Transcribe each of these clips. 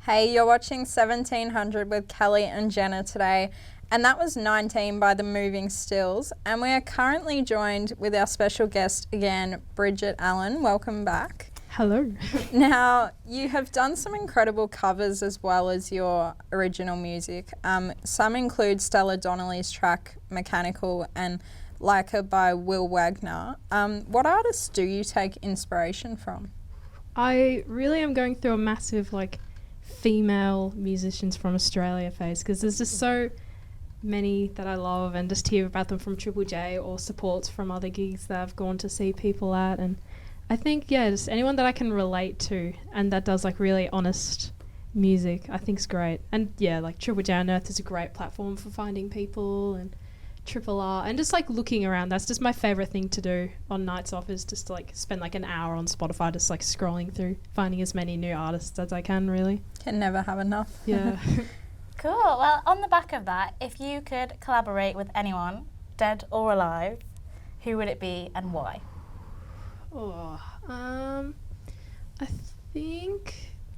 Hey, you're watching 1700 with Kelly and Jenna today, and that was 19 by the Moving Stills. And we are currently joined with our special guest again, Bridget Allan. Welcome back. Hello. Now, you have done some incredible covers as well as your original music. Some include Stella Donnelly's track Mechanical and Leica by Will Wagner. What artists do you take inspiration from? I really am going through a massive female musicians from Australia phase, because there's just so many that I love, and just hear about them from Triple J or supports from other gigs that I've gone to see people at. And I think, just anyone that I can relate to and that does really honest music, I think's great. And Triple J on Earth is a great platform for finding people, and Triple R, and just looking around. That's just my favorite thing to do on nights off, is just spend an hour on Spotify just scrolling through, finding as many new artists as I can, really. Can never have enough. Yeah. Cool. Well, on the back of that, if you could collaborate with anyone, dead or alive, who would it be and why? I think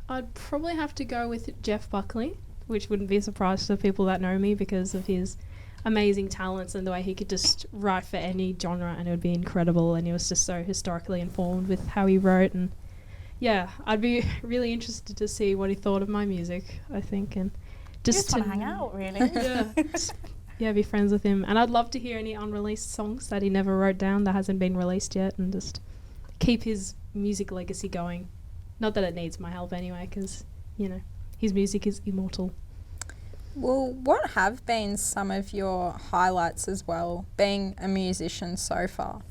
I'd probably have to go with Jeff Buckley, which wouldn't be a surprise to people that know me because of his amazing talents and the way he could just write for any genre, and it would be incredible. And he was just so historically informed with how he wrote, and I'd be really interested to see what he thought of my music, I think, and just to hang out, really. Be friends with him. And I'd love to hear any unreleased songs that he never wrote down that hasn't been released yet, and just keep his music legacy going. Not that it needs my help anyway, because his music is immortal. Well, what have been some of your highlights as well, being a musician so far?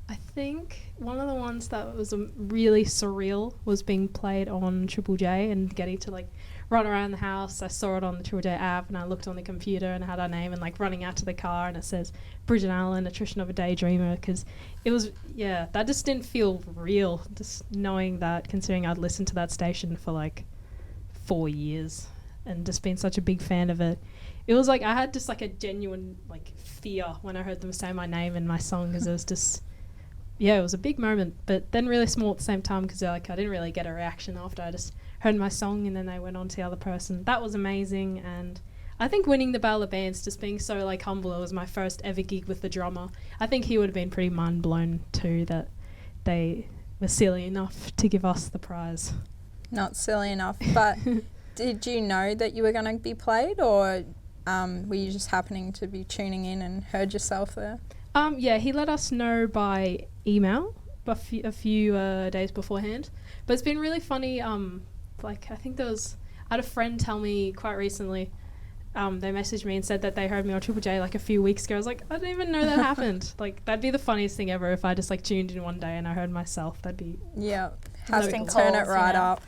I think one of the ones that was really surreal was being played on Triple J and getting to run around the house. I saw it on the Triple J app, and I looked on the computer and had our name, and running out to the car, and it says Bridget Allan, Attrition of a Daydreamer, because it was, that just didn't feel real, just knowing that, considering I'd listened to that station for 4 years and just been such a big fan of it. It was I had just a genuine fear when I heard them say my name in my song, because it was just, it was a big moment, but then really small at the same time, because I didn't really get a reaction after I just heard my song, and then they went on to the other person. That was amazing. And I think winning the Battle of Bands, just being so humble, it was my first ever gig with the drummer. I think he would have been pretty mind blown too that they were silly enough to give us the prize. Not silly enough, but did you know that you were going to be played, or were you just happening to be tuning in and heard yourself there? He let us know by email a few days beforehand. But it's been really funny. I think I had a friend tell me quite recently, they messaged me and said that they heard me on Triple J a few weeks ago. I was I didn't even know that happened. That'd be the funniest thing ever if I just tuned in one day and I heard myself. That'd be... Yeah, has to turn it right up.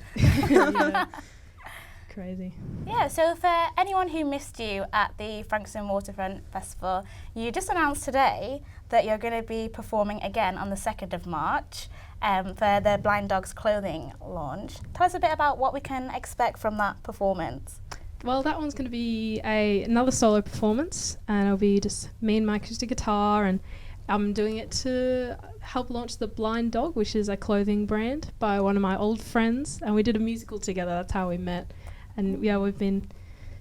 Crazy. Yeah, so for anyone who missed you at the Frankston Waterfront Festival, you just announced today that you're going to be performing again on the 2nd of March for the Blind Dogs clothing launch. Tell us a bit about what we can expect from that performance. Well, that one's going to be another solo performance, and it'll be just me and my acoustic guitar, and I'm doing it to help launch the Blind Dog, which is a clothing brand by one of my old friends, and we did a musical together. That's how we met. And we've been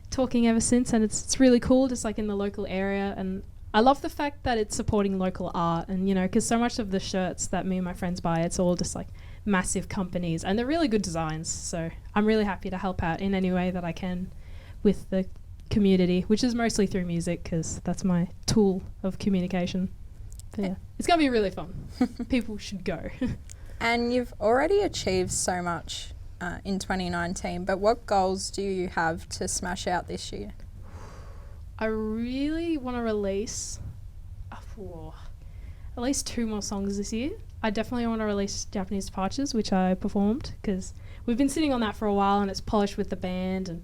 talking ever since, and it's really cool, just in the local area. And I love the fact that it's supporting local art, and because so much of the shirts that me and my friends buy, it's all just massive companies, and they're really good designs. So I'm really happy to help out in any way that I can with the community, which is mostly through music, because that's my tool of communication. But it's going to be really fun. People should go. And you've already achieved so much in 2019, but what goals do you have to smash out this year? I really want to release at least 2 more songs this year. I definitely want to release Japanese Departures, which I performed, because we've been sitting on that for a while, and it's polished with the band, and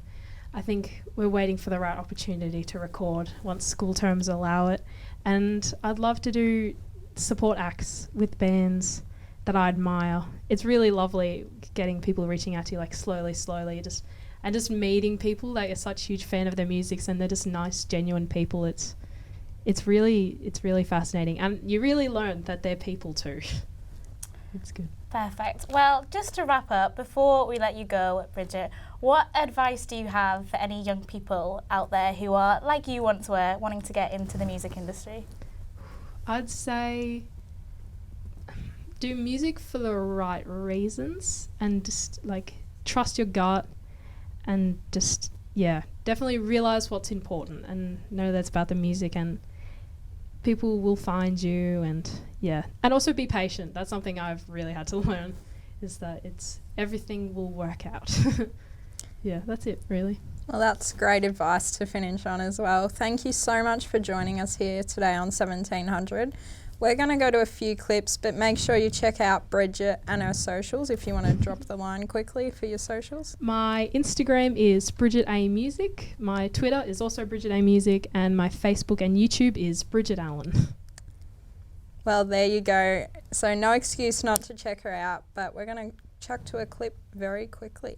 I think we're waiting for the right opportunity to record once school terms allow it. And I'd love to do support acts with bands that I admire. It's really lovely getting people reaching out to you slowly, just meeting people that are such huge fan of their music, and they're just nice, genuine people. It's really fascinating, and you really learn that they're people too. It's good. Perfect. Well, just to wrap up, before we let you go, Bridget, what advice do you have for any young people out there who are, like you once were, wanting to get into the music industry? I'd say do music for the right reasons and just like trust your gut and just, definitely realize what's important and know that's about the music, and people will find you, and also be patient. That's something I've really had to learn, is that everything will work out. That's it really. Well, that's great advice to finish on as well. Thank you so much for joining us here today on 1700. We're going to go to a few clips, but make sure you check out Bridget and her socials if you want to drop the line quickly for your socials. My Instagram is Bridget A Music. My Twitter is also Bridget A Music, and my Facebook and YouTube is Bridget Allan. Well, there you go. So no excuse not to check her out, but we're going to chuck to a clip very quickly.